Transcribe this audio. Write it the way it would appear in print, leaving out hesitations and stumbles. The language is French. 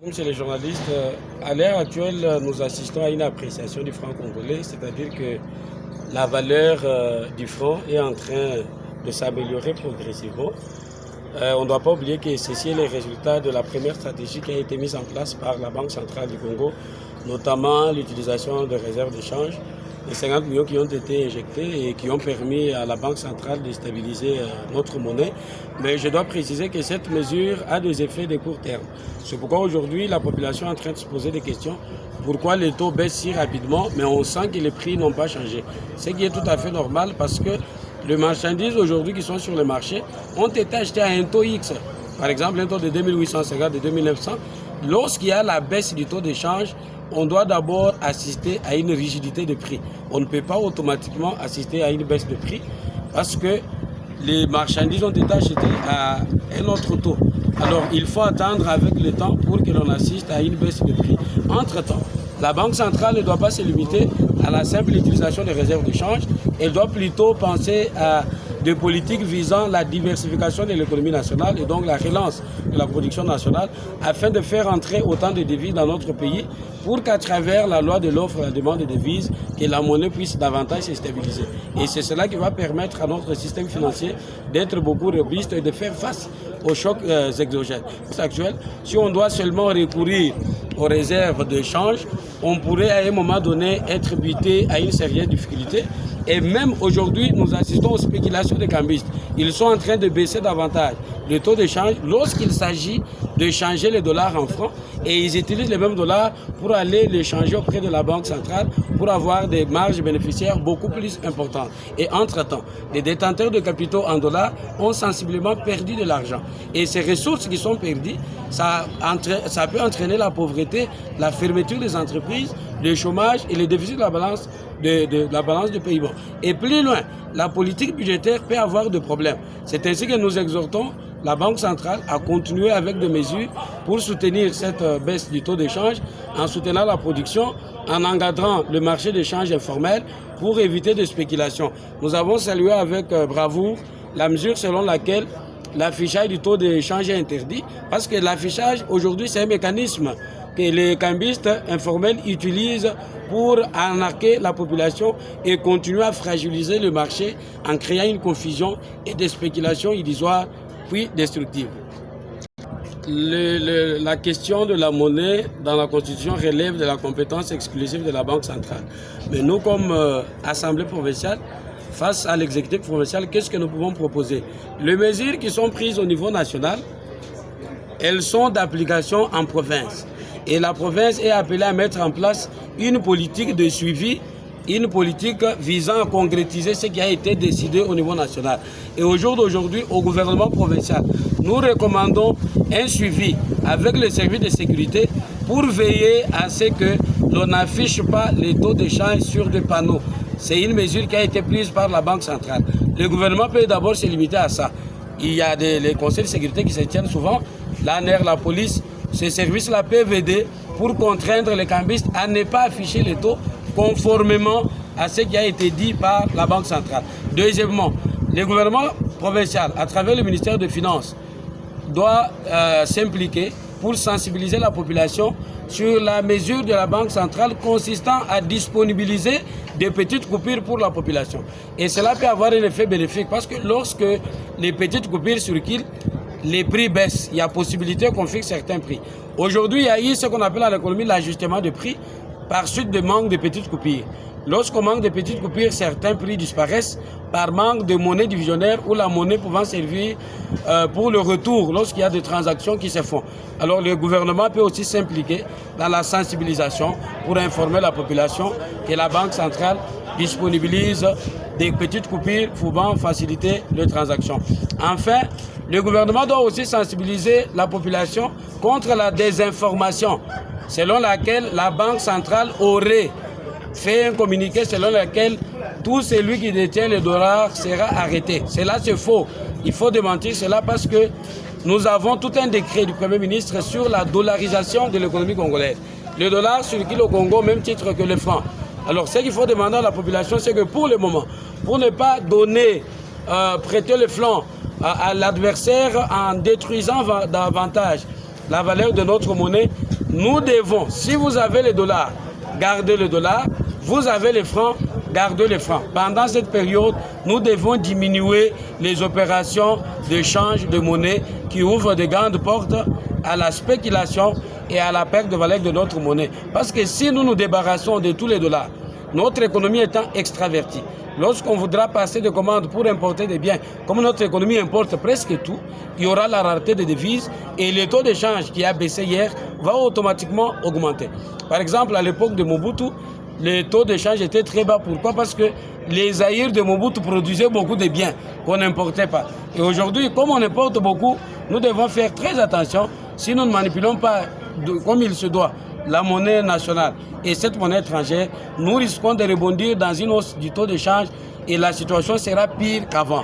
Monsieur les journalistes, à l'heure actuelle, nous assistons à une appréciation du franc congolais, c'est-à-dire que la valeur du franc est en train de s'améliorer progressivement. On ne doit pas oublier que ceci est le résultat de la première stratégie qui a été mise en place par la Banque centrale du Congo, notamment l'utilisation de réserves de change, les 50 millions qui ont été injectés et qui ont permis à la Banque centrale de stabiliser notre monnaie. Mais je dois préciser que cette mesure a des effets de court terme. C'est pourquoi aujourd'hui la population est en train de se poser des questions. Pourquoi les taux baissent si rapidement, mais on sent que les prix n'ont pas changé. Ce qui est tout à fait normal parce que les marchandises aujourd'hui qui sont sur le marché ont été achetées à un taux X. Par exemple, un taux de 2850, de 2900. Lorsqu'il y a la baisse du taux d'échange, on doit d'abord assister à une rigidité de prix. On ne peut pas automatiquement assister à une baisse de prix parce que les marchandises ont été achetées à un autre taux. Alors, il faut attendre avec le temps pour que l'on assiste à une baisse de prix. Entre-temps, la Banque centrale ne doit pas se limiter à la simple utilisation des réserves de change. Elle doit plutôt penser à des politiques visant la diversification de l'économie nationale et donc la relance de la production nationale afin de faire entrer autant de devises dans notre pays pour qu'à travers la loi de l'offre et la demande de devises, que la monnaie puisse davantage se stabiliser. Et c'est cela qui va permettre à notre système financier d'être beaucoup robuste et de faire face aux chocs exogènes. Actuel, si on doit seulement recourir aux réserves de change, on pourrait à un moment donné être buté à une sérieuse difficulté. Et même aujourd'hui, nous assistons aux spéculations des cambistes. Ils sont en train de baisser davantage le taux de change lorsqu'il s'agit de changer les dollars en francs et ils utilisent les mêmes dollars pour aller les changer auprès de la Banque centrale pour avoir des marges bénéficiaires beaucoup plus importantes. Et entre-temps, les détenteurs de capitaux en dollars ont sensiblement perdu de l'argent. Et ces ressources qui sont perdues, ça peut entraîner la pauvreté, la fermeture des entreprises, le chômage et le déficit de la balance de paiement. Et plus loin, la politique budgétaire peut avoir des problèmes. C'est ainsi que nous exhortons la Banque centrale à continuer avec des mesures pour soutenir cette baisse du taux d'échange, en soutenant la production, en encadrant le marché d'échange informel pour éviter des spéculations. Nous avons salué avec bravoure la mesure selon laquelle l'affichage du taux d'échange est interdit, parce que l'affichage aujourd'hui c'est un mécanisme que les cambistes informels utilisent pour arnaquer la population et continuer à fragiliser le marché en créant une confusion et des spéculations illusoires puis destructives. La question de la monnaie dans la Constitution relève de la compétence exclusive de la Banque centrale. Mais nous, comme Assemblée provinciale, face à l'exécutif provincial, qu'est-ce que nous pouvons proposer? Les mesures qui sont prises au niveau national, elles sont d'application en province. Et la province est appelée à mettre en place une politique de suivi, une politique visant à concrétiser ce qui a été décidé au niveau national. Et au jour d'aujourd'hui, au gouvernement provincial, nous recommandons un suivi avec les services de sécurité pour veiller à ce que l'on n'affiche pas les taux d'échange sur des panneaux. C'est une mesure qui a été prise par la Banque centrale. Le gouvernement peut d'abord se limiter à ça. Il y a les conseils de sécurité qui se tiennent souvent, l'ANR, la police. Ces services-là peuvent aider pour contraindre les cambistes à ne pas afficher les taux conformément à ce qui a été dit par la Banque centrale. Deuxièmement, le gouvernement provincial, à travers le ministère des Finances, doit s'impliquer pour sensibiliser la population sur la mesure de la Banque centrale consistant à disponibiliser des petites coupures pour la population. Et cela peut avoir un effet bénéfique parce que lorsque les petites coupures circulent, les prix baissent. Il y a possibilité qu'on fixe certains prix. Aujourd'hui, il y a eu ce qu'on appelle à l'économie l'ajustement de prix par suite de manque de petites coupures. Lorsqu'on manque de petites coupures, certains prix disparaissent par manque de monnaie divisionnaire ou la monnaie pouvant servir pour le retour lorsqu'il y a des transactions qui se font. Alors le gouvernement peut aussi s'impliquer dans la sensibilisation pour informer la population que la Banque centrale disponibilise des petites coupures pouvant faciliter les transactions. Enfin, le gouvernement doit aussi sensibiliser la population contre la désinformation, selon laquelle la Banque centrale aurait fait un communiqué selon lequel tout celui qui détient le dollar sera arrêté. Cela c'est faux. Il faut démentir cela parce que nous avons tout un décret du Premier ministre sur la dollarisation de l'économie congolaise. Le dollar circule au Congo au même titre que le franc. Alors ce qu'il faut demander à la population, c'est que pour le moment, pour ne pas donner, prêter le flanc à l'adversaire en détruisant davantage la valeur de notre monnaie, nous devons, si vous avez les dollars, gardez le dollar, vous avez les francs, gardez les francs. Pendant cette période, nous devons diminuer les opérations d'échange de monnaie qui ouvrent de grandes portes à la spéculation et à la perte de valeur de notre monnaie. Parce que si nous nous débarrassons de tous les dollars, notre économie étant extravertie, lorsqu'on voudra passer de commandes pour importer des biens, comme notre économie importe presque tout, il y aura la rareté des devises et le taux d'échange qui a baissé hier va automatiquement augmenter. Par exemple, à l'époque de Mobutu, le taux d'échange était très bas. Pourquoi? Parce que les Zaïre de Mobutu produisaient beaucoup de biens qu'on n'importait pas. Et aujourd'hui, comme on importe beaucoup, nous devons faire très attention. Si nous ne manipulons pas comme il se doit la monnaie nationale et cette monnaie étrangère, nous risquons de rebondir dans une hausse du taux d'échange et la situation sera pire qu'avant.